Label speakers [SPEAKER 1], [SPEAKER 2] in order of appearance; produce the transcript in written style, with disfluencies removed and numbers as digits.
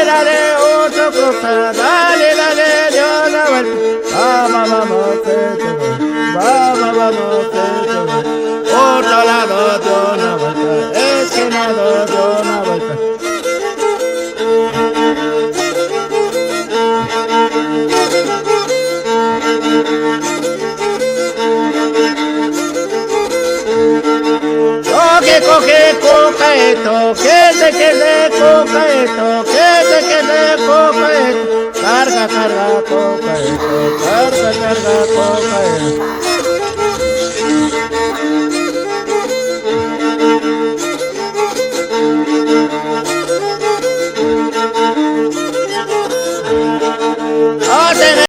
[SPEAKER 1] dale, otro cruza, dale, dale, dio una vuelta. Vamos, vamos, vamos, vamos, otro lado dio una vuelta, esquinado dio una vuelta. Coge, coge, coca esto, que se quede, coca esto, que se quede, coca esto. Carga, carga, coca esto, carga, carga, coca esto.